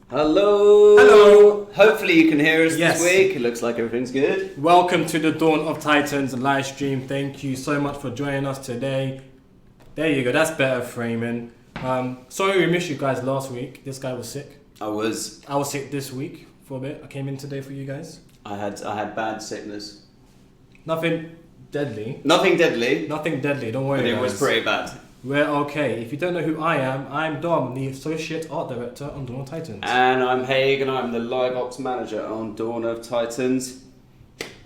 Hello! Hello! Hopefully you can hear us Yes. this week. It looks like everything's good. Welcome to the Dawn of Titans live stream. Thank you so much for joining us today. There you go, that's better framing. Sorry we missed you guys last week. This guy was sick. I was sick this week for a bit. I came in today for you guys. I had bad sickness. Nothing deadly. Nothing deadly, Don't worry but it guys. was pretty bad. We're okay. If you don't know who I am, I'm Dom, the Associate Art Director on Dawn of Titans. And I'm Haig, and I'm the Live Ops Manager on Dawn of Titans.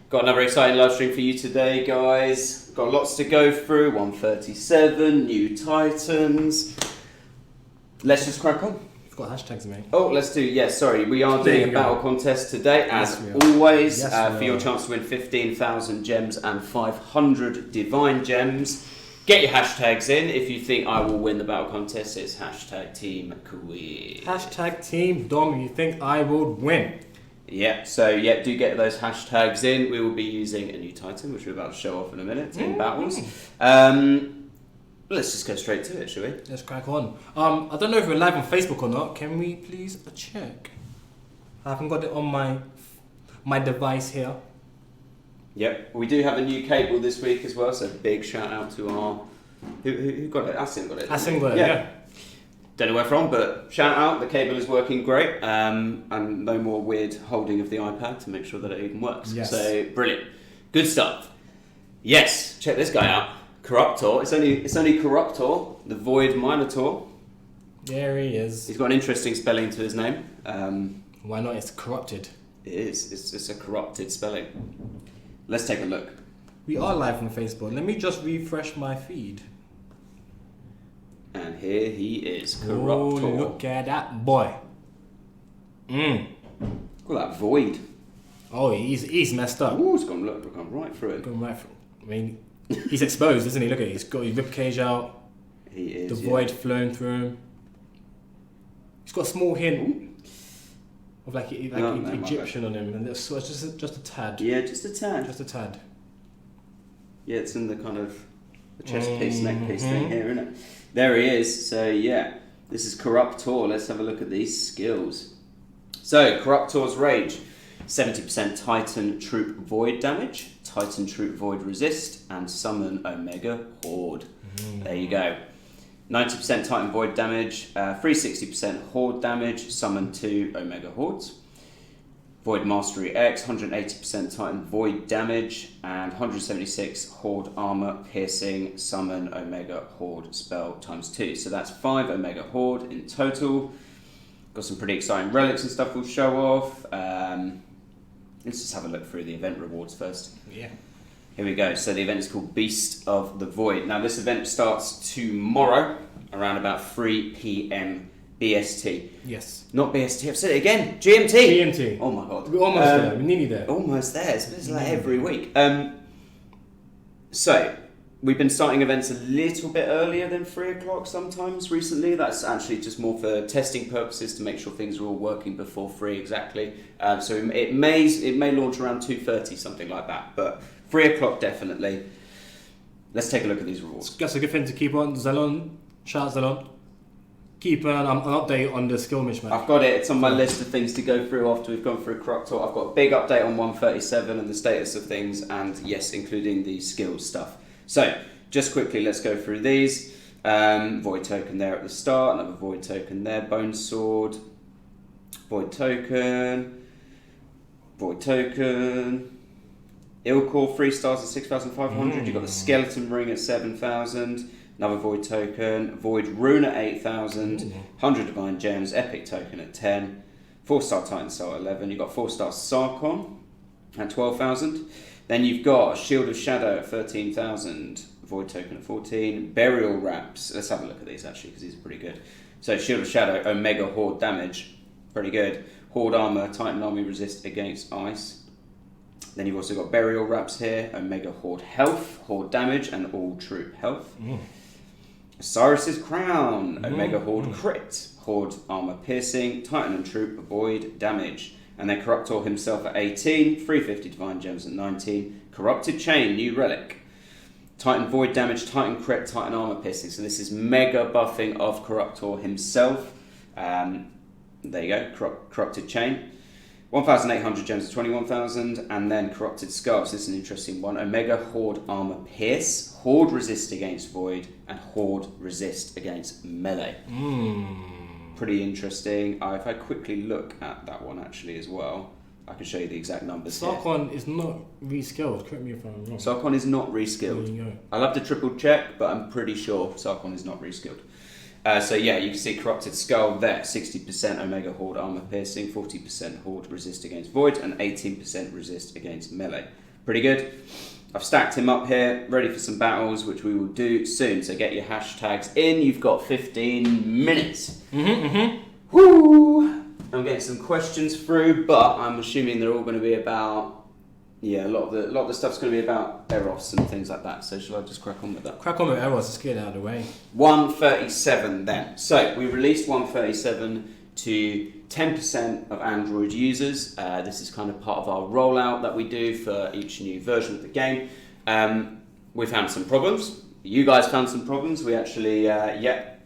Got another exciting live stream for you today, guys. Got lots to go through. 137, new Titans. Let's just crack on. We've got hashtags, mate. Oh, let's do, sorry. We are There doing you a go. battle contest today, as Yes, we are. always, Yes, we for your are. chance to win 15,000 gems and 500 divine gems. Get your hashtags in. If you think I will win the battle contest, it's hashtag team quiz. Hashtag Team Dom, you think I will win? Yeah, so do get those hashtags in. We will be using a new Titan, which we're about to show off in a minute in battles. Let's just go straight to it, shall we? Let's crack on. I don't know if we're live on Facebook or not. Can we please check? I haven't got it on my device here. Yep, we do have a new cable this week as well, so big shout out to our... Who got it? Asim got it. Asim got it, yeah. Don't know where from, but shout out, the cable is working great, and no more weird holding of the iPad to make sure that it even works. Yes. So, brilliant. Good stuff. Yes, check this guy out. Corruptor. It's only Corruptor, the Void Minotaur. There he is. He's got an interesting spelling to his name. Why not? It's corrupted. It is. It's a corrupted spelling. Let's take a look. We are live on Facebook. Let me just refresh my feed. And here he is, Oh, Corruptor. look at that boy. Look at that void. Oh, he's messed up. Ooh, it's gone right through it. Going right through. I mean, he's exposed, isn't he? Look at it. He's got his ribcage out. He is. The void flowing through him. He's got a small hint of like Egyptian on him, and it's just a tad. Yeah, just a tad. Just a tad. Yeah, it's in the kind of the chest piece, neck piece thing here, isn't it? There he is. So yeah, this is Corruptor. Let's have a look at these skills. So Corruptor's Rage, 70% Titan Troop Void damage, Titan Troop Void resist, and Summon Omega Horde. There you go. 90% Titan Void damage, free 60% Horde damage, summon 2 Omega Hordes. Void Mastery X, 180% Titan Void damage, and 176 Horde Armor Piercing, summon Omega Horde spell times 2. So that's 5 Omega Horde in total. Got some pretty exciting relics and stuff we'll show off. Let's just have a look through the event rewards first. Yeah. Here we go. So the event is called Beast of the Void. Now this event starts tomorrow around about 3 p.m. BST. Yes. Not BST, I've said it again. GMT. GMT. Oh my god. We're almost there. We're nearly there. Almost there. It's like every week. So we've been starting events a little bit earlier than 3 o'clock sometimes recently. That's actually just more for testing purposes to make sure things are all working before 3 exactly. So it may launch around 2:30, something like that. But 3 o'clock definitely. Let's take a look at these rewards. That's a good thing to keep on. Zelon, shout out Zelon. Keep an update on the skill mismatch. I've got it. It's on my list of things to go through after we've gone through Corruptor. I've got a big update on 137 and the status of things, and yes, including the skills stuff. So, just quickly, let's go through these. Void token there at the start, another void token there, bone sword, void token, Ilkor 3 stars at 6,500. You've got the skeleton ring at 7,000. Another void token, void rune at 8,000, 100 divine gems, epic token at 10, 4-star titan soul at 11. You've got 4-star Sarkon at 12,000. Then you've got shield of shadow at 13,000, void token at 14, burial wraps. Let's have a look at these actually because these are pretty good. So shield of shadow, omega horde damage, pretty good. Horde armor, titan army resist against ice. Then you've also got burial wraps here, omega horde health, horde damage, and all troop health. Osiris's crown, omega horde crit, horde armor piercing, titan and troop void damage. And then Corruptor himself at 18, 350 divine gems at 19, corrupted chain, new relic, titan void damage, titan crit, titan armor piercing. So this is mega buffing of Corruptor himself. There you go, corrupted chain. 1,800 gems to 21,000, and then Corrupted Scarves. This is an interesting one. Omega Horde Armor Pierce, Horde Resist against Void, and Horde Resist against Melee. Pretty interesting. If I quickly look at that one actually as well, I can show you the exact numbers here. Sarkon is not reskilled, correct me if I'm wrong. Sarkon is not reskilled. There you go. I'll have to triple check, but I'm pretty sure Sarkon is not reskilled. So yeah, you can see Corrupted Skull there, 60% Omega Horde Armor Piercing, 40% Horde Resist against Void, and 18% Resist against Melee. Pretty good. I've stacked him up here, ready for some battles, which we will do soon. So get your hashtags in. You've got 15 minutes. Woo! I'm getting some questions through, but I'm assuming they're all going to be about... Yeah, a lot of the stuff's going to be about Eros and things like that. So shall I just crack on with that? Crack on with Eros, let's get it out of the way. 137 then. So we released 137 to 10% of Android users. This is kind of part of our rollout that we do for each new version of the game. We found some problems. You guys found some problems. We actually,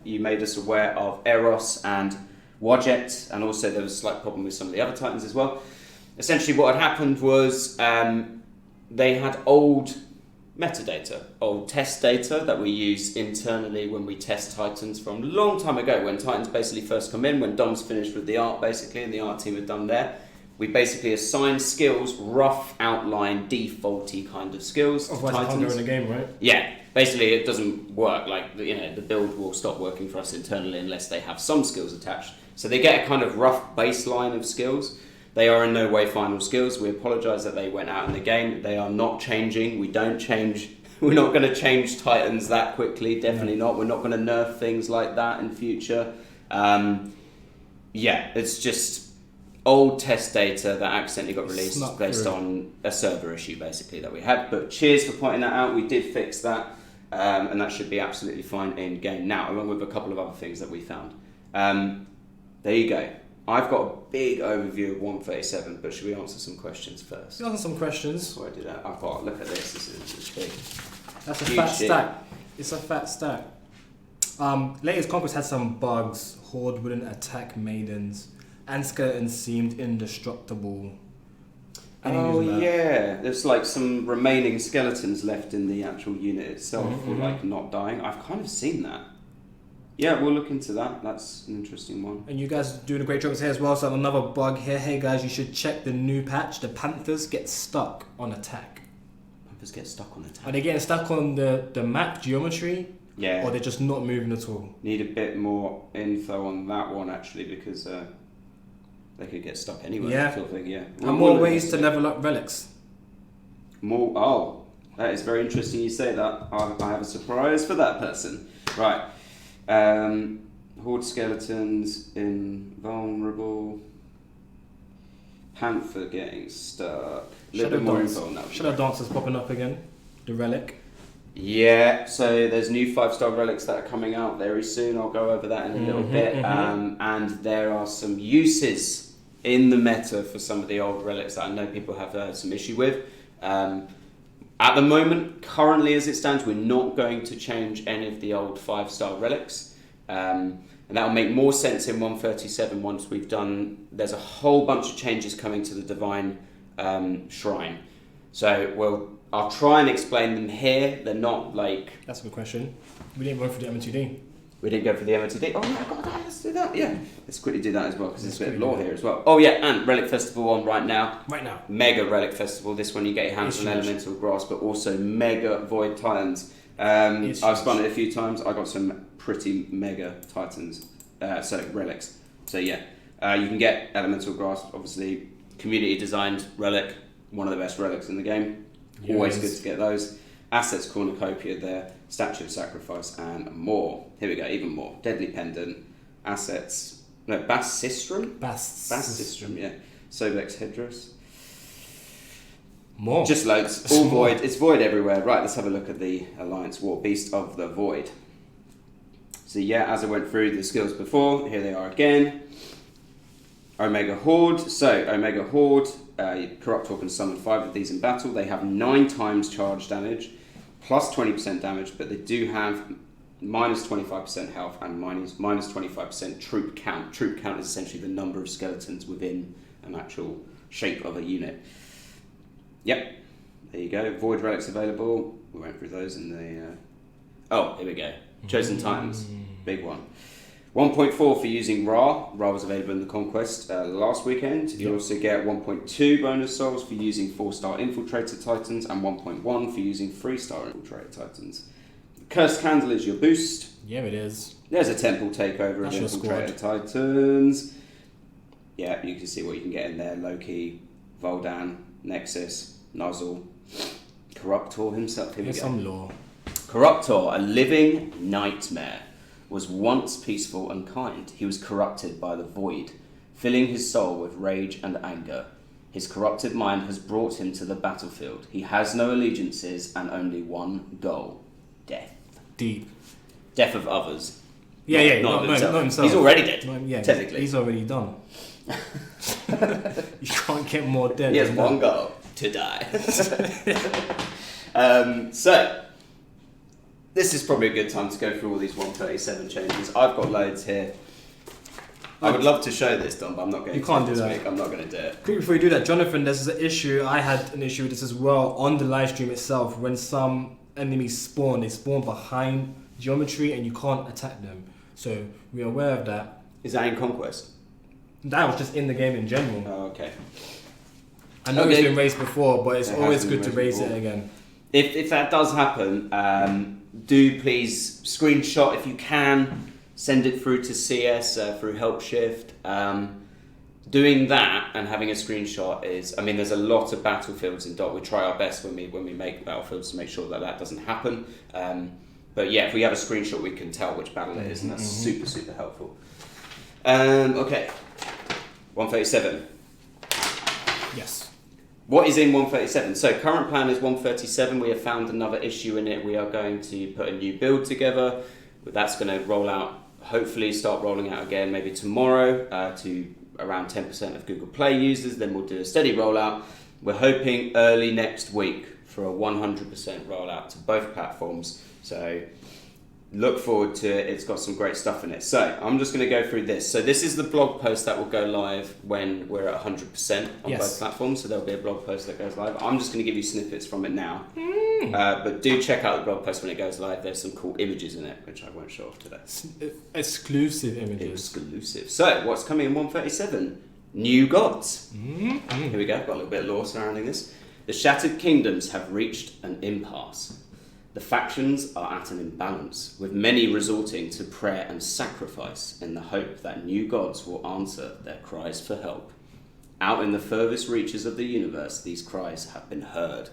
you made us aware of Eros and Wadjet, and also there was a slight problem with some of the other Titans as well. Essentially what had happened was they had old metadata, old test data that we use internally when we test Titans from a long time ago, when Titans basically first come in, when Dom's finished with the art basically, and the art team had done there. We basically assign skills, rough outline, defaulty kind of skills to Otherwise Titans. Can't go in the game, right? Yeah, basically it doesn't work. Like, the build will stop working for us internally unless they have some skills attached. So they get a kind of rough baseline of skills. They are in no way final skills. We apologise that they went out in the game. They are not changing. We don't change. We're not going to change Titans that quickly. Definitely not. We're not going to nerf things like that in future. It's just old test data that accidentally got released based on a server issue, basically, that we had. But cheers for pointing that out. We did fix that, and that should be absolutely fine in game now, along with a couple of other things that we found. There you go. I've got a big overview of 137, but should we answer some questions first? Let's answer some questions. Before I do that, I've got, look at this, this is big. That's a fat stack. It's a fat stack. Latest Conquest had some bugs. Horde wouldn't attack maidens, and skeletons seemed indestructible. There's like some remaining skeletons left in the actual unit itself, who like not dying. I've kind of seen that. Yeah, we'll look into that. That's an interesting one. And you guys are doing a great job here as well. So another bug here. Hey guys, you should check the new patch. The Panthers get stuck on attack. Panthers get stuck on attack. Are they getting stuck on the map geometry? Yeah. Or they're just not moving at all? Need a bit more info on that one actually, because they could get stuck anywhere. Yeah. Sort of thing, yeah. And more ways to level up relics. More. Oh, that is very interesting. You say that. I have a surprise for that person. Right. Horde skeletons invulnerable. Panther getting stuck. A little bit more info on that. Shadow Dancers popping up again. The relic. Yeah, so there's new 5-star relics that are coming out very soon. I'll go over that in a little bit. And there are some uses in the meta for some of the old relics that I know people have some issue with. At the moment, currently as it stands, we're not going to change any of the old 5-star relics. And that will make more sense in 137 once we've done... There's a whole bunch of changes coming to the Divine Shrine. So I'll try and explain them here. They're not like... That's a good question. We didn't go for the M2D. We didn't go for the MOTD. Oh yeah, God, let's do that. Yeah, let's quickly do that as well because there's a bit of lore here as well. Oh yeah, and Relic Festival on right now. Right now. Mega Relic Festival. This one you get your hands on elemental grass, but also mega Void Titans. I've spun it a few times. I got some pretty mega Titans. Relics. So yeah, you can get elemental grass. Obviously, community designed relic, one of the best relics in the game. Yes. Always good to get those. Assets Cornucopia there, Statue of Sacrifice, and more. Here we go, even more. Deadly Pendant, Assets, no, Bassistrum? Bassistrum, yeah. Sobex Headdress. More. Just loads, all void. It's void everywhere. Right, let's have a look at the Alliance War Beast of the Void. So yeah, as I went through the skills before, here they are again. Omega Horde. So, Omega Horde, Corruptor can summon 5 of these in battle. They have 9 times charge damage, plus 20% damage, but they do have minus 25% health and minus 25% troop count. Troop count is essentially the number of skeletons within an actual shape of a unit. Yep, there you go. Void relics available. We went through those in the... Oh, here we go. Chosen Titans, big one. 1.4 for using Ra. Ra was available in the Conquest last weekend. You also get 1.2 bonus souls for using 4-star Infiltrator Titans and 1.1 for using 3-star Infiltrator Titans. Cursed Candle is your boost. Yeah, it is. There's a Temple takeover of Infiltrator Titans. Yeah, you can see what you can get in there. Loki, Voldan, Nexus, Nuzzle, Corruptor himself. Here we go. Some lore. Corruptor, a living nightmare, was once peaceful and kind. He was corrupted by the void, filling his soul with rage and anger. His corrupted mind has brought him to the battlefield. He has no allegiances and only one goal: death. Deep. Death of others. Not himself. He's already dead, technically. He's already done. You can't get more dead. He has one goal: to die. So, this is probably a good time to go through all these 137 changes. I've got loads here. I would love to show this, Don, but I'm not going to. You can't do that. Week. I'm not going to do it. Quick before you do that, Jonathan, there's an issue. I had an issue with this as well on the live stream itself. When some enemies spawn, they spawn behind geometry and you can't attack them. So we're aware of that. Is that in Conquest? That was just in the game in general. Oh, okay. I know it's been raised before, but it's always good to raise it again. If that does happen, do please screenshot if you can, send it through to CS through Help Shift. Doing that and having a screenshot is, I mean, there's a lot of battlefields in Dot. We try our best when we make battlefields to make sure that doesn't happen. But yeah, if we have a screenshot, we can tell which battle it is, and that's super, super helpful. Okay, 137. Yes. What is in 137? So current plan is 137. We have found another issue in it. We are going to put a new build together. That's going to roll out, hopefully start rolling out again maybe tomorrow to around 10% of Google Play users. Then we'll do a steady rollout. We're hoping early next week for a 100% rollout to both platforms. So look forward to it. It's got some great stuff in it. So I'm just going to go through this. So this is the blog post that will go live when we're at 100% on both platforms. So there'll be a blog post that goes live. I'm just going to give you snippets from it now. But do check out the blog post when it goes live. There's some cool images in it, which I won't show off today. Exclusive images. Exclusive. So what's coming in 137? New gods. Here we go. Got a little bit of lore surrounding this. The shattered kingdoms have reached an impasse. The factions are at an imbalance, with many resorting to prayer and sacrifice in the hope that new gods will answer their cries for help. Out in the furthest reaches of the universe, these cries have been heard.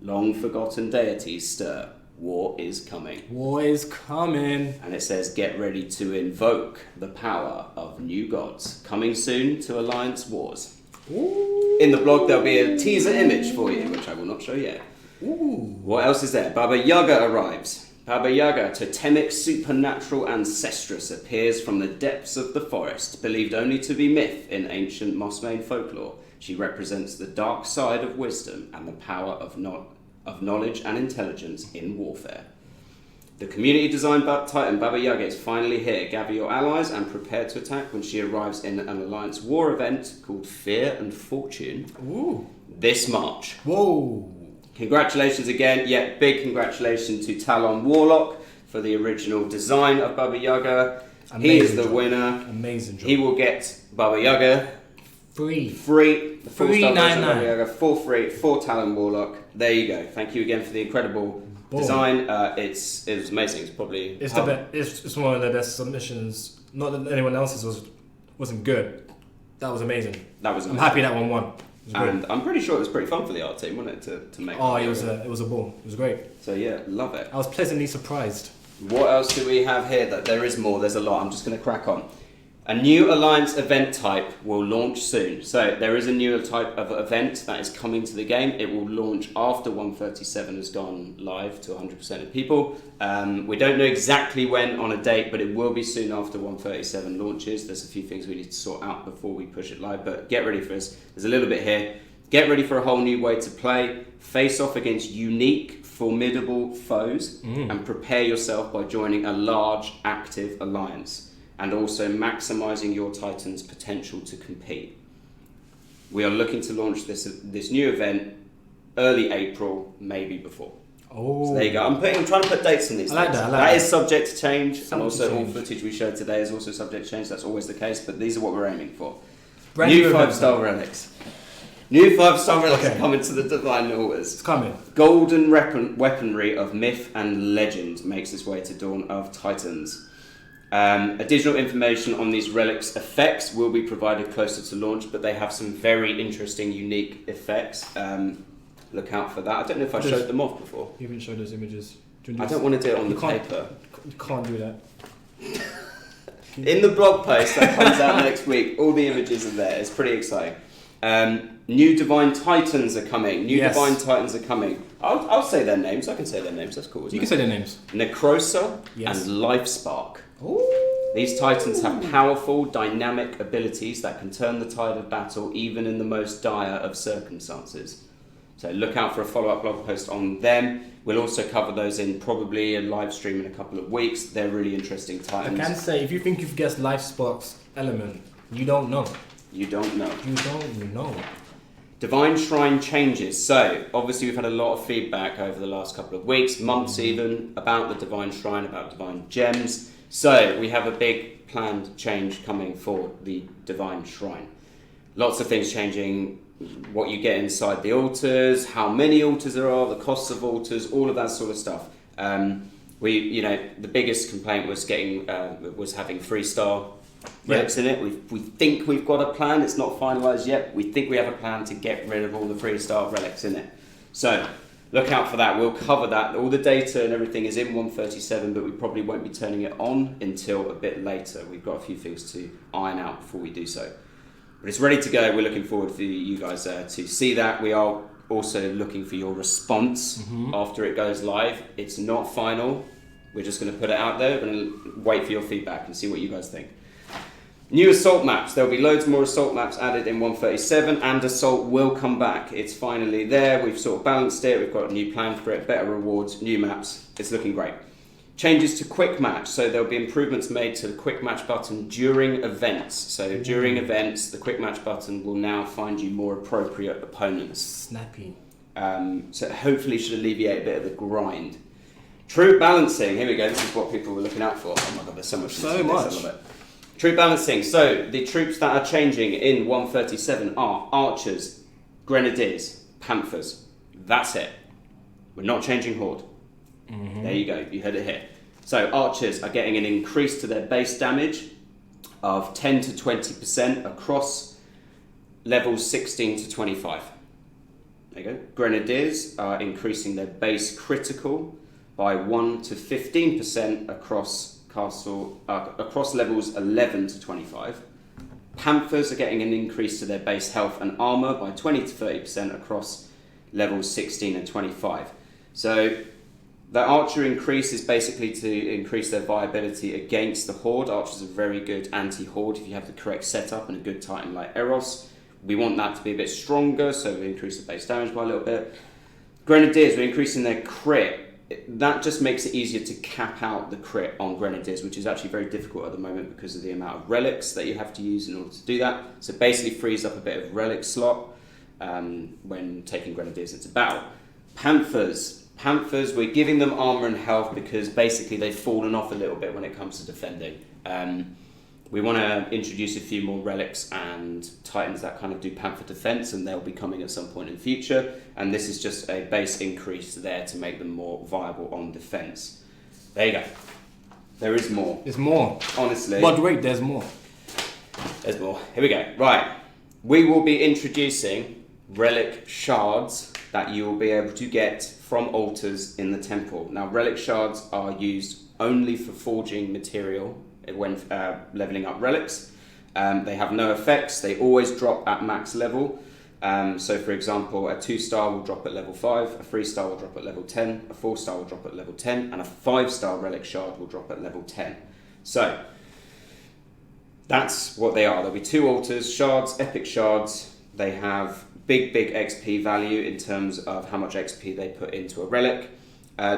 Long forgotten deities stir. War is coming. War is coming. And it says, get ready to invoke the power of new gods. Coming soon to Alliance Wars. Ooh. In the blog, there'll be a teaser image for you, which I will not show yet. Ooh. What else is there? Baba Yaga arrives. Baba Yaga, totemic supernatural ancestress, appears from the depths of the forest, believed only to be myth in ancient Mossmane folklore. She represents the dark side of wisdom and the power of knowledge and intelligence in warfare. The community-designed Titan Baba Yaga is finally here. Gather your allies and prepare to attack when she arrives in an Alliance War event called Fear and Fortune. Ooh. This March. Whoa. Congratulations again. Yeah, big congratulations to Talon Warlock for the original design of Baba Yaga. He is the winner. Amazing job. He will get Baba Yaga free. The full star version of Baba Yaga for free for Talon Warlock. There you go. Thank you again for the incredible design. It was amazing. It's probably it's one of the best submissions. Not that anyone else's wasn't good. That was amazing. I'm happy that one won. And I'm pretty sure it was pretty fun for the art team, wasn't it, to make? Oh, it was a ball. It was great. So yeah, love it. I was pleasantly surprised. What else do we have here? That there is more. There's a lot. I'm just going to crack on. A new Alliance event type will launch soon. So there is a new type of event that is coming to the game. It will launch after 137 has gone live to 100% of people. We don't know exactly when on a date, but it will be soon after 137 launches. There's a few things we need to sort out before we push it live, but get ready for this. There's a little bit here. Get ready for a whole new way to play. Face off against unique, formidable foes, and prepare yourself by joining a large, active alliance, and also maximising your Titan's potential to compete. We are looking to launch this new event early April, maybe before. Oh, so there you go. I'm trying to put dates on these. I like that. That is subject to change, and also all footage we showed today is also subject to change. That's always the case, but these are what we're aiming for. New 5-star relics. New 5-star relics are coming to the Divine Altars. It's coming. Golden weaponry of myth and legend makes its way to Dawn of Titans. Additional information on these relics' effects will be provided closer to launch, but they have some very interesting, unique effects. Look out for that. I don't know if I showed them off before. You haven't showed those images. I don't want to do it on the paper. You can't do that. In the blog post that comes out next week, all the images are there. It's pretty exciting. New Divine Titans are coming. Divine Titans are coming. I'll say their names. I can say their names. That's cool, isn't it? You can say their names. Necrosa and Lifespark. Ooh. These Titans have powerful, dynamic abilities that can turn the tide of battle even in the most dire of circumstances. So look out for a follow-up blog post on them. We'll also cover those in probably a live stream in a couple of weeks. They're really interesting Titans. I can say, if you think you've guessed Lifespark's element, you don't know. You don't know. You don't know. Divine Shrine changes. So, obviously we've had a lot of feedback over the last couple of weeks, months even, about the Divine Shrine, about Divine Gems. So, we have a big planned change coming for the Divine Shrine. Lots of things changing, what you get inside the altars, how many altars there are, the costs of altars, all of that sort of stuff. The biggest complaint was having 3-star relics in it. We think we've got a plan. It's not finalised yet. We think we have a plan to get rid of all the 3-star relics in it. So look out for that. We'll cover that. All the data and everything is in 137, but we probably won't be turning it on until a bit later. We've got a few things to iron out before we do so. But it's ready to go. We're looking forward for you guys to see that. We are also looking for your response after it goes live. It's not final. We're just going to put it out there. We're going to wait for your feedback and see what you guys think. New assault maps. There'll be loads more assault maps added in 137, and assault will come back. It's finally there. We've sort of balanced it. We've got a new plan for it, better rewards, new maps. It's looking great. Changes to quick match. So there'll be improvements made to the quick match button during events. So during events, the quick match button will now find you more appropriate opponents. Snappy. So hopefully should alleviate a bit of the grind. Troop balancing. Here we go. This is what people were looking out for. Oh my god, there's so much. So much. I love it. Troop balancing. So the troops that are changing in 137 are archers, grenadiers, panthers. That's it. We're not changing horde. There you go. You heard it here. So archers are getting an increase to their base damage of 10 to 20% across levels 16 to 25. There you go. Grenadiers are increasing their base critical by 1 to 15% across across levels 11 to 25. Panthers are getting an increase to their base health and armor by 20 to 30% across levels 16 and 25. So the archer increase is basically to increase their viability against the horde. Archers are very good anti-horde if you have the correct setup and a good titan like Eros. We want that to be a bit stronger, so we increase the base damage by a little bit. Grenadiers, we're increasing their crit. That just makes it easier to cap out the crit on Grenadiers, which is actually very difficult at the moment because of the amount of relics that you have to use in order to do that. So basically frees up a bit of relic slot when taking Grenadiers into battle. Panthers, we're giving them armor and health because basically they've fallen off a little bit when it comes to defending. We want to introduce a few more relics and titans that kind of do panther defense, and they'll be coming at some point in the future. And this is just a base increase there to make them more viable on defense. There you go. There is more. There's more. Honestly. But wait, there's more. There's more. Here we go. Right. We will be introducing relic shards that you will be able to get from altars in the temple. Now, relic shards are used only for forging material when leveling up relics. They have no effects. They always drop at max level. So, for example, a 2-star will drop at level 5, a 3-star will drop at level 10, a 4-star will drop at level 10, and a 5-star relic shard will drop at level 10. So, that's what they are. There'll be 2 altars, shards, epic shards. They have big XP value in terms of how much XP they put into a relic.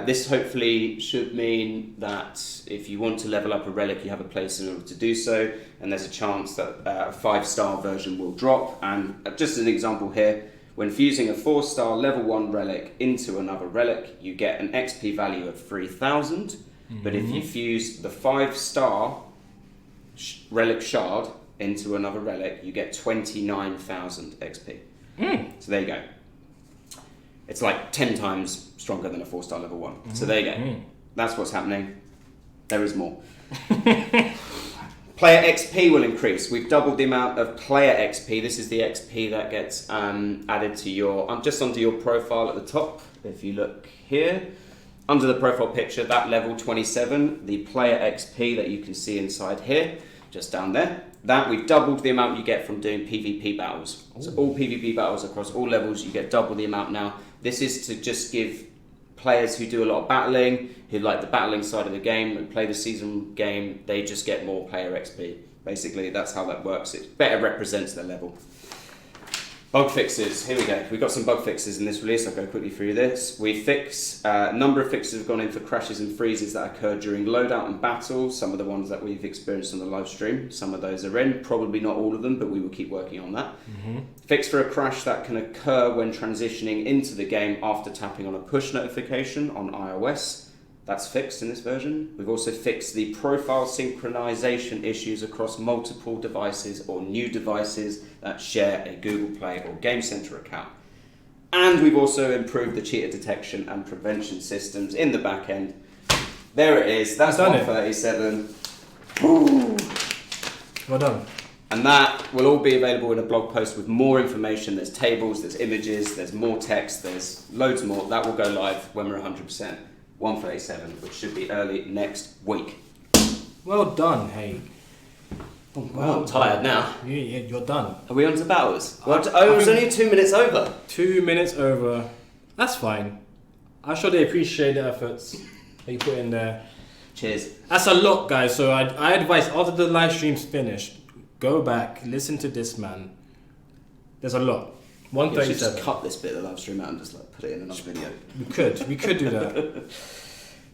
This hopefully should mean that if you want to level up a relic, you have a place in order to do so, and there's a chance that a 5-star version will drop. And just an example here, when fusing a 4-star level 1 relic into another relic, you get an XP value of 3,000. But if you fuse the 5-star relic shard into another relic, you get 29,000 XP. So there you go. It's like 10 times stronger than a 4-star level 1. So there you go. That's what's happening. There is more. Player XP will increase. We've doubled the amount of player XP. This is the XP that gets added to your, just under your profile at the top. If you look here, under the profile picture, that level 27, the player XP that you can see inside here, just down there, that we've doubled the amount you get from doing PvP battles. So all PvP battles across all levels, you get double the amount now. This is to just give players who do a lot of battling, who like the battling side of the game and play the season game, they just get more player XP. Basically, that's how that works. It better represents their level. Bug fixes. Here we go. We've got some bug fixes in this release. I'll go quickly through this. We fix, a number of fixes have gone in for crashes and freezes that occur during loadout and battle. Some of the ones that we've experienced on the live stream. Some of those are in. Probably not all of them, but we will keep working on that. Fix for a crash that can occur when transitioning into the game after tapping on a push notification on iOS. That's fixed in this version. We've also fixed the profile synchronization issues across multiple devices or new devices that share a Google Play or Game Center account. And we've also improved the cheater detection and prevention systems in the back end. There it is. That's 137. Woo. Well done. And that will all be available in a blog post with more information. There's tables, there's images, there's more text, there's loads more. That will go live when we're 100%. 137, which should be early next week. Well done, hey. Well, I'm tired now. Yeah, you're done. Are we on to battles? It was only 2 minutes over. 2 minutes over. That's fine. I'm sure they appreciate the efforts that you put in there. Cheers. That's a lot, guys. So I advise, after the live stream's finished, go back, listen to this, man. There's a lot. 137. You should just cut this bit of the live stream out and just like put it in another video. We could do that.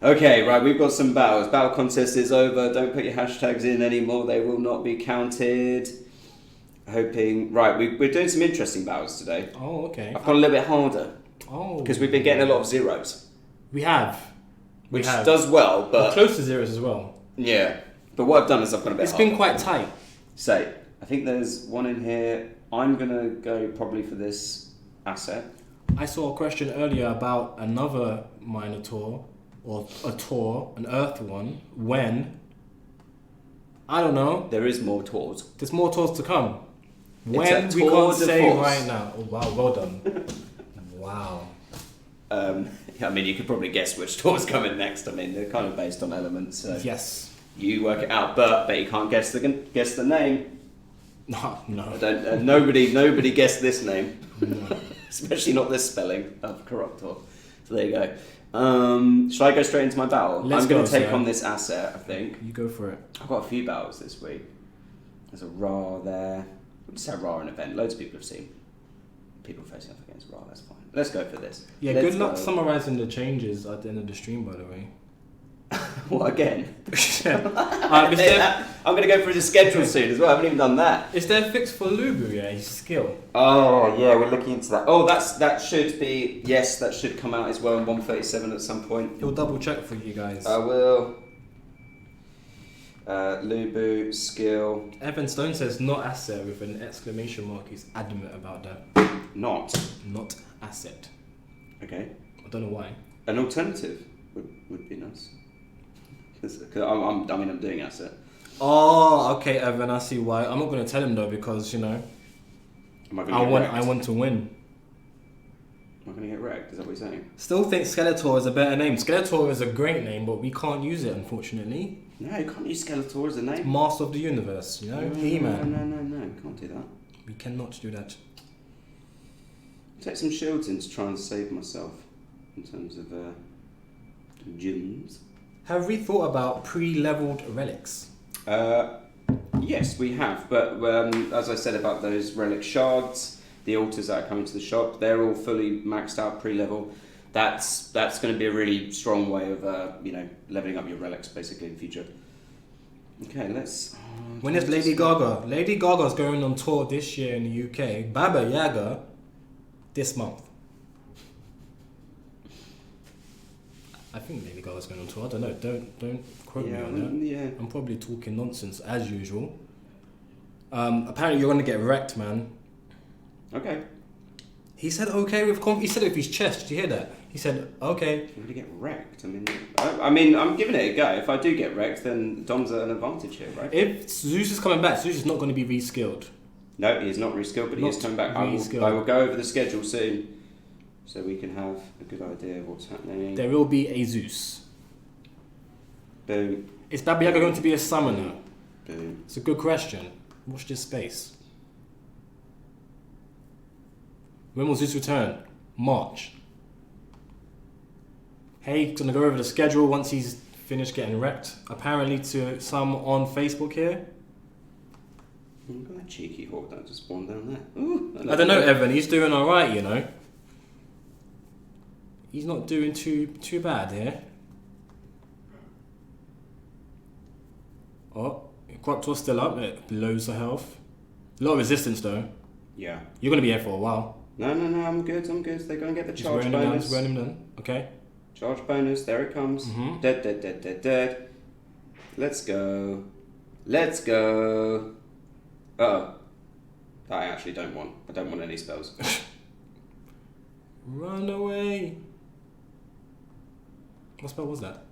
Okay, right, we've got some battles. Battle contest is over. Don't put your hashtags in anymore. They will not be counted. Hoping... Right, we're doing some interesting battles today. Oh, okay. I've got a little bit harder. Oh. Because we've been getting a lot of zeros. We have. Which does well, but... We're close to zeros as well. Yeah. But what I've done is I've gone a bit It's harder. been quite tight. So, I think there's one in here. I'm going to go probably for this asset. I saw a question earlier about another Minotaur, or a Tor, an Earth one. When? I don't know. There is more tours. There's more tours to come. When? It's a We tour can't de say force. right now. Oh, wow, well done. Wow. I mean, you could probably guess which tour's coming next. I mean, they're kind of based on elements, so Yes. you work it out. But you can't guess the name. No. I don't. Nobody guessed this name, No. especially not this spelling of Corruptor. So there you go. Shall I go straight into my battle? Let's I'm going go, to take sir. on this asset. I think You go for it. I've got a few battles this week. There's a Ra there. We'll just have Ra an event. Loads of people have seen people facing off against Ra. That's fine. Let's go for this. Yeah, Let's good luck go. summarising the changes at the end of the stream, by the way. What again? Is there, I'm going to go through the schedule soon as well. I haven't even done that. is there a fix for Lubu, yeah, his skill? Oh yeah, we're looking into that. Oh, that should be that should come out as well in 137 at some point. He'll double check for you guys. I will. Lubu skill Evan Stone says not asset with an exclamation mark. He's adamant about that. not Not asset. okay. I don't know why. An alternative would be nice. Cause I'm doing asset. Oh, okay, Evan. I see why. I'm not going to tell him though because Am I going to I get want wrecked? to win. Am I going to get wrecked? Is that what you're saying? Still think Skeletor is a better name. Skeletor is a great name, but we can't use it unfortunately. No, you can't use Skeletor as a name. Master of the Universe, you know, He-Man. No, you can't do that. We cannot do that. Take some shields in to try and save myself in terms of gems. Have we thought about pre-leveled relics? Yes, we have, but as I said about those relic shards, the altars that are coming to the shop, they're all fully maxed out pre-level. That's going to be a really strong way of leveling up your relics basically in future. Okay, let's. When is Lady Gaga? Lady Gaga's going on tour this year in the UK. Baba Yaga this month. I think Lady Gaga's going on tour. I don't know. Don't quote me on that. Yeah. I'm probably talking nonsense as usual. Apparently you're going to get wrecked, man. Okay. He said okay with he said it with his chest. Did you hear that? He said okay. I'm gonna get wrecked. I mean, I'm giving it a go. If I do get wrecked, then Dom's at an advantage here, right? If Zeus is coming back, Zeus is not going to be reskilled. No, he is not reskilled, but he is Not coming back. reskilled. I will go over the schedule soon, so we can have a good idea of what's happening. There will be a Zeus. Boom, Is Baba Yaga going to be a summoner? boom. It's a good question. Watch this space. When will Zeus return? March. Hey, he's gonna go over the schedule once he's finished getting wrecked. Apparently to some on Facebook here. Look at that cheeky hawk that just spawned down there. Ooh, I don't know, Evan. He's doing all right, you know. He's not doing too bad here. Oh, Corruptor's still up at loads of health. A lot of resistance though. Yeah. You're gonna be here for a while. No, I'm good. They're gonna get the He's charge wearing him down. bonus. He's wearing him down. Okay. Charge bonus. There it comes. Mhm. Dead. Let's go. Uh-oh. I actually don't want. I don't want any spells. Run away. What spell was that?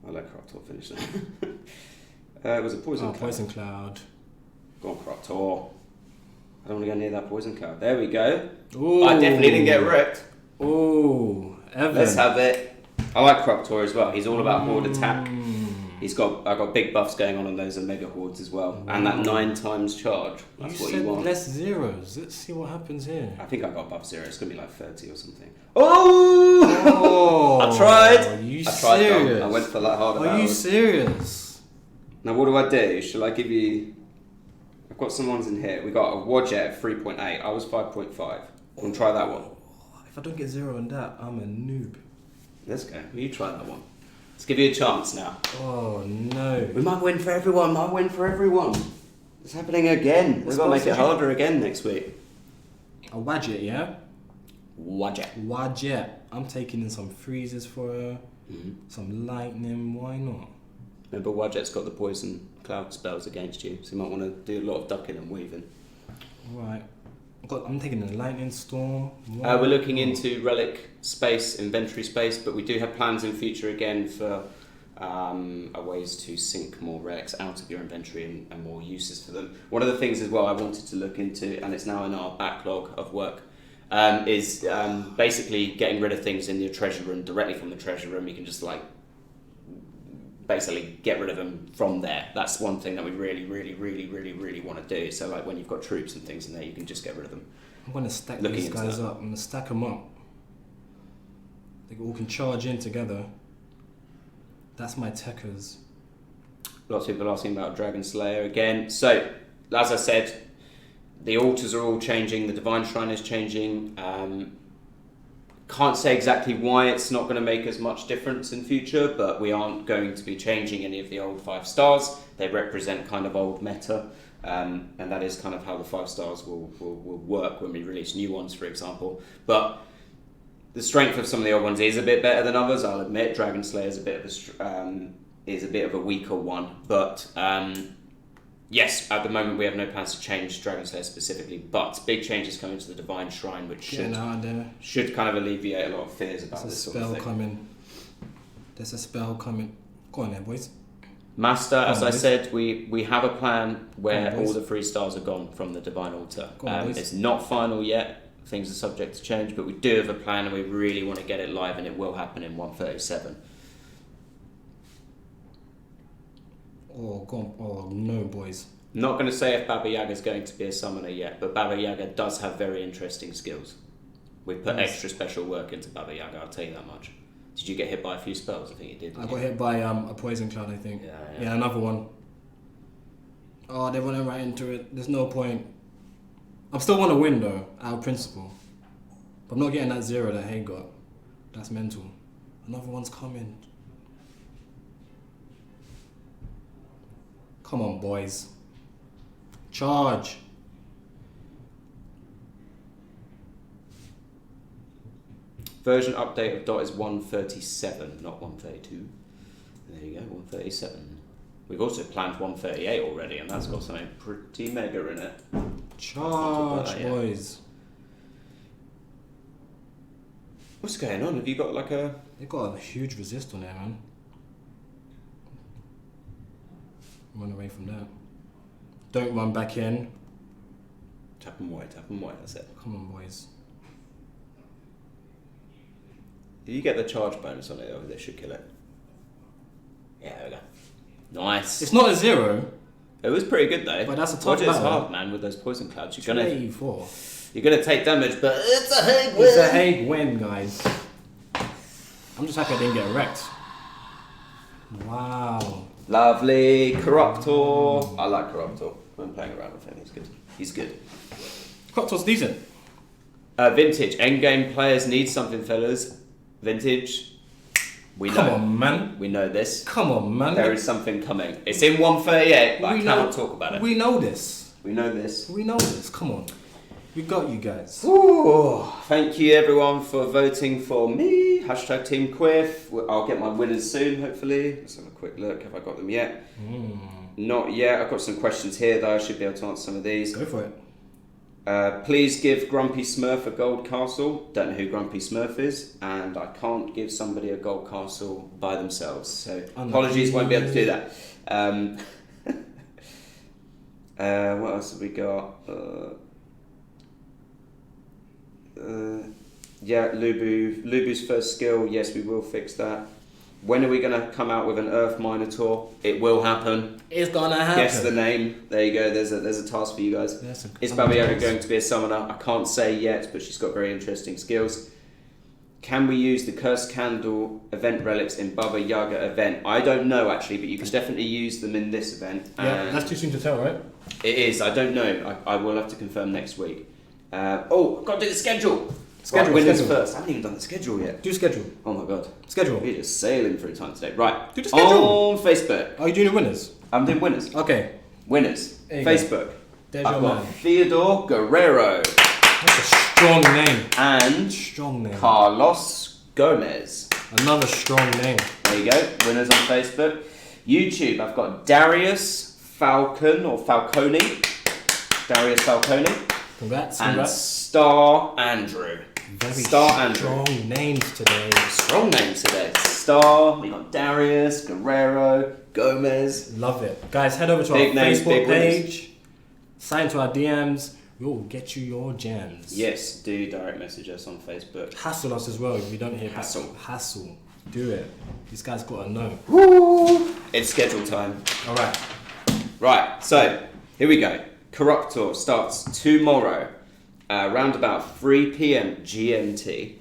I'll let Corruptor finish that. It was a poison cloud. Poison cloud. Go on, Corruptor. I don't want to go near that poison cloud. There we go. Ooh. I definitely didn't get wrecked. Ooh, Evan. Let's have it. I like Corruptor as well. He's all about horde attack. I've got big buffs going on those Omega hordes as well. And that 9 times charge. That's You what said you want. less zeros. Let's see what happens here. I think I got buff 0. It's going to be like 30 or something. Oh! I tried. Are you I tried, serious? Dom. I went for that harder Are you battles. serious? Now what do? Shall I give you... I've got some ones in here. We got a Wadjet at 3.8. I was 5.5. Want to try that one? If I don't get 0 on that, I'm a noob. Let's go. You try that one. Let's give you a chance now. Oh no. We might win for everyone. Might win for everyone. It's happening again. We've got to make it harder again next week. A Wadjet, yeah? Wadjet. I'm taking in some freezes for her. Some lightning. Why not? Remember, Wadjet's got the poison cloud spells against you, so you might want to do a lot of ducking and weaving. Right. I'm taking a lightning storm. We're looking into relic space, inventory space, but we do have plans in future again for ways to sink more relics out of your inventory and more uses for them. One of the things as well I wanted to look into, and it's now in our backlog of work, is basically getting rid of things in your treasure room directly from the treasure room. You can just like basically get rid of them from there. That's one thing that we really want to do. So like when you've got troops and things in there, you can just get rid of them. I'm going to stack these guys up. I'm going to stack them up. They all can charge in together. That's my techers. Lots of people asking about Dragon Slayer again. So, as I said, the altars are all changing. The Divine Shrine is changing. Can't say exactly why it's not going to make as much difference in future, but we aren't going to be changing any of the old 5 stars. They represent kind of old meta, and that is kind of how the 5 stars will work when we release new ones, for example. But the strength of some of the old ones is a bit better than others, I'll admit. Dragon Slayer is a bit of a weaker one, but yes, at the moment we have no plans to change Dragon Slayer specifically, but big changes coming to the Divine Shrine, which should kind of alleviate a lot of fears about this sort of thing. There's a spell coming. Go on there, boys. Master, as I said, we have a plan where all the 3 stars are gone from the Divine Altar. It's not final yet. Things are subject to change, but we do have a plan and we really want to get it live, and it will happen in 137. Oh, go on. Oh, no, boys. Not going to say if Baba Yaga is going to be a summoner yet, but Baba Yaga does have very interesting skills. We put extra special work into Baba Yaga, I'll tell you that much. Did you get hit by a few spells? I think you did. I got hit by a poison cloud, I think. Yeah, another one. Oh, they're running right into it. There's no point. I still want to win though, out of principle. But I'm not getting that 0 that Hay got. That's mental. Another one's coming. Come on, boys. Charge. Version update of Dot is 137, not 132. There you go, 137. We've also planned 138 already, and that's got something pretty mega in it. Charge, boys. What's going on? Have you got like a... They've got a huge resist on there, man. Run away from that. Don't run back in. Tap and white, that's it. Come on, boys. Did you get the charge bonus on it though? They should kill it. Yeah, there we go. Nice. It's not a 0. It was pretty good though. But that's a tough battle. It's hard, man, with those poison clouds. You're gonna take damage, but it's a Hague win. It's a Hague win, guys. I'm just happy I didn't get wrecked. Wow. Lovely. Corruptor. I like Corruptor. I'm playing around with him. He's good. Corruptor's decent. Vintage. Endgame players need something, fellas. Vintage. We know. Come on, man. We know this. Come on, man. There is something coming. It's in 138, but I cannot talk about it. We know this. We know this. We know this. Come on. We got you guys. Ooh, thank you everyone for voting for me. Hashtag Team Quiff. I'll get my winners soon, hopefully. Let's have a quick look. Have I got them yet? Not yet. I've got some questions here though. I should be able to answer some of these. Go for it. Please give Grumpy Smurf a gold castle. Don't know who Grumpy Smurf is, and I can't give somebody a gold castle by themselves. So apologies, won't be able to do that. What else have we got? Yeah, Lubu's first skill. Yes, we will fix that. When are we going to come out with an Earth Minotaur? It will happen. It's gonna happen. Guess the name. There you go. There's a task for you guys. Is Baba Yaga going to be a summoner? I can't say yet, but she's got very interesting skills. Can we use the Cursed Candle event relics in Baba Yaga event? I don't know actually, but you can definitely use them in this event. Yeah, that's too soon to tell, right? It is. I don't know. I will have to confirm next week. I've got to do the schedule. Schedule. Winners Schedule. first. I haven't even done the schedule yet. Do schedule. Oh my god. Schedule. We're just sailing through time today. Right. Do the schedule. On Facebook. Are you doing the winners? I'm doing winners. Okay. Winners. There you go. Facebook. There's I've your got man. Theodore Guerrero That's a strong name. and Strong name. Carlos Gomez. Another strong name. There you go. Winners on Facebook. YouTube. I've got Darius Falcon or Falcone. Darius Falcone. Congrats. And Congrats. Star Andrew. Very Star Andrew. strong names today. Strong names today. Star, we got Darius, Guerrero, Gomez. Love it. Guys, head over to Big our names, Facebook big winners. page. Sign to our DMs. We'll get you your gems. Yes, do direct message us on Facebook. Hassle us as well if you don't hear back. Hassle. Hassle. Do it. These guys got to know. Woo! It's schedule time. Alright. Right, so here we go. Corruptor starts tomorrow, around about 3 p.m. GMT.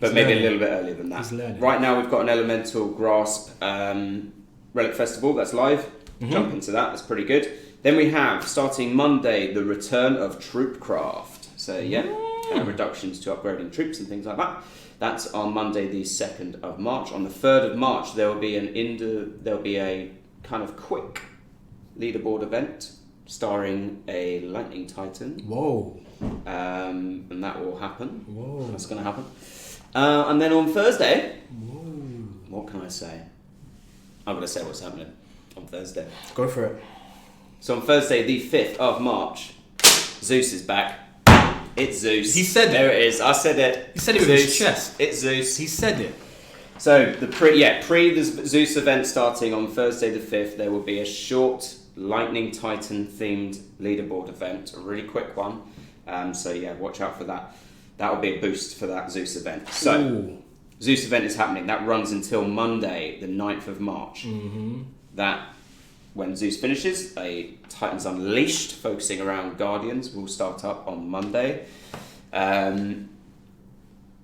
But He's maybe learning. a little bit earlier than that. He's learning. Right now we've got an Elemental Grasp Relic Festival that's live. Mm-hmm. Jump into that, that's pretty good. Then we have, starting Monday, the return of Troopcraft. So yeah, reductions to upgrading troops and things like that. That's on Monday the 2nd of March. On the 3rd of March there will be a kind of quick leaderboard event starring a Lightning Titan. Whoa. And that will happen. Whoa. That's going to happen. And then on Thursday, Whoa. what can I say? I'm going to say what's happening on Thursday. Go for it. So on Thursday, the 5th of March, Zeus is back. It's Zeus. He said it. There it is. I said it. He said it with his chest. It's Zeus. He said it. So the pre the Zeus event starting on Thursday the 5th, there will be a short Lightning Titan themed leaderboard event, a really quick one. So yeah, watch out for that. That will be a boost for that Zeus event. So Ooh. Zeus event is happening. That runs until Monday, the 9th of March. Mm-hmm. That when Zeus finishes, a Titans Unleashed focusing around Guardians will start up on Monday. Then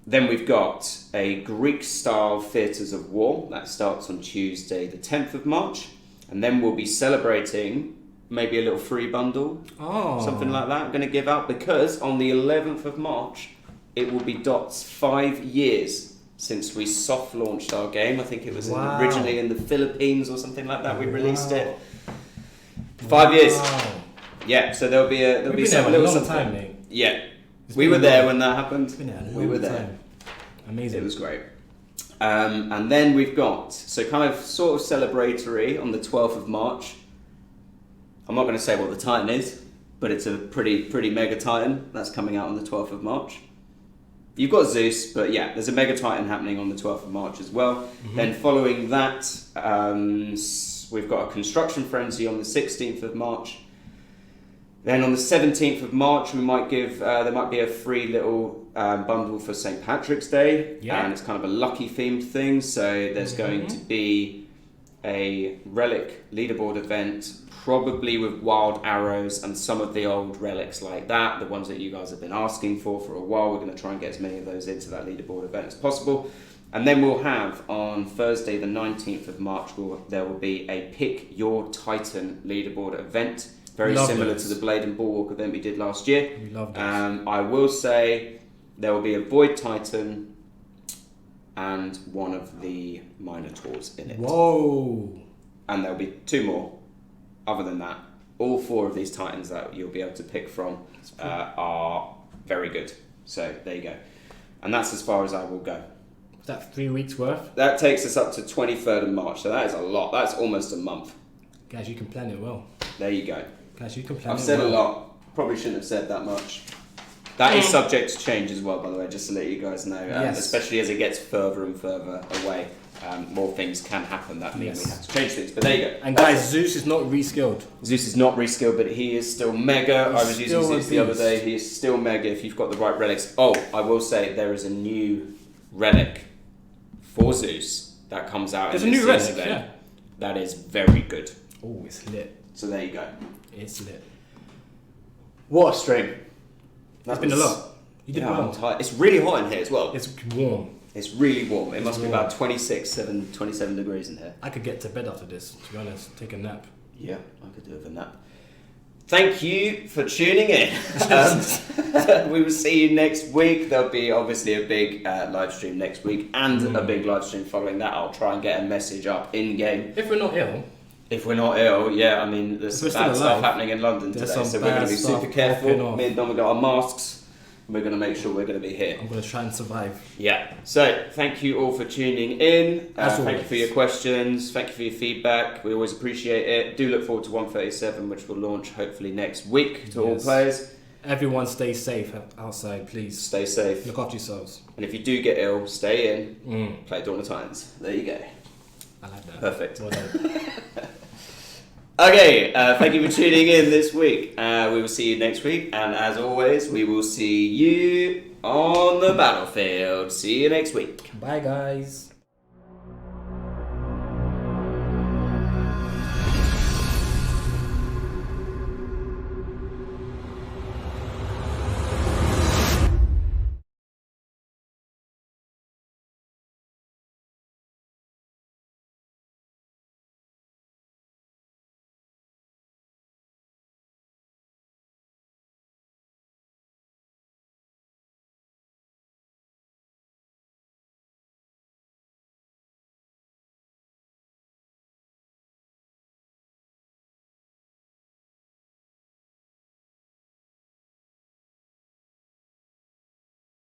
we've got a Greek-style Theatres of War. That starts on Tuesday, the 10th of March. And then we'll be celebrating maybe a little free bundle, something like that I'm going to give out, because on the 11th of March, it will be Dot's 5 years since we soft launched our game. I think it was originally in the Philippines or something like that. We released it. 5 years. Yeah, so there'll be some little something. Time, mate. Yeah. We were there when that happened. It's been a long We were there. time. Amazing. It was great. And then we've got, so kind of sort of celebratory on the 12th of March. I'm not going to say what the Titan is, but it's a pretty mega Titan that's coming out on the 12th of March. You've got Zeus, but yeah, there's a Mega Titan happening on the 12th of March as well. Mm-hmm. Then following that, we've got a Construction Frenzy on the 16th of March. Then on the 17th of March, we might give there might be a free little bundle for St. Patrick's Day, and it's kind of a lucky themed thing. So there's going to be a Relic leaderboard event, probably with wild arrows and some of the old relics like that, the ones that you guys have been asking for a while. We're going to try and get as many of those into that leaderboard event as possible. And then we'll have on Thursday the 19th of March, there will be a Pick Your Titan leaderboard event, very similar to the Blade and Bulwark event we did last year. We love this. I will say there will be a Void Titan and one of the Minotaurs in it. Whoa! And there'll be 2 more. Other than that, all 4 of these Titans that you'll be able to pick from are very good. So there you go. And that's as far as I will go. Is that 3 weeks worth? That takes us up to 23rd of March. So that is a lot. That's almost a month. Guys, you can plan it well. There you go. Guys, you can plan I've it said well. a lot. Probably shouldn't have said that much. That is subject to change as well, by the way, just to let you guys know. Yes. Especially as it gets further and further away. More things can happen that mean we have to change things. But there you go. And guys, Zeus is not reskilled. Zeus is not reskilled, but he is still mega. I was using Zeus the other day. He is still mega if you've got the right relics. Oh, I will say there is a new relic for Zeus that comes out. There's a new relic, yeah. That is very good. Oh, it's lit. So there you go. It's lit. What a stream. It's been a lot. You did well. I'm tired. It's really hot in here as well. It's warm. It's really warm. It must be about 27 degrees in here. I could get to bed after this, to be honest. Take a nap. Yeah, I could do with a nap. thank you for tuning in. We will see you next week. There'll be obviously a big live stream next week and a big live stream following that. I'll try and get a message up in game. If we're not ill. If we're not ill, yeah. I mean, there's some bad stuff happening in London today, so we're going to be super careful. Me and Dom, we got our masks. We're going to make sure we're going to be here. I'm going to try and survive. Yeah. So, thank you all for tuning in. Thank you for your questions. Thank you for your feedback. We always appreciate it. Do look forward to 137, which will launch hopefully next week to all players. Everyone stay safe outside, please. Stay safe. Look after yourselves. And if you do get ill, stay in. Play Dawn of Titans. There you go. I like that. Perfect. Well Okay, thank you for tuning in this week. We will see you next week, and as always, we will see you on the battlefield. See you next week. Bye, guys.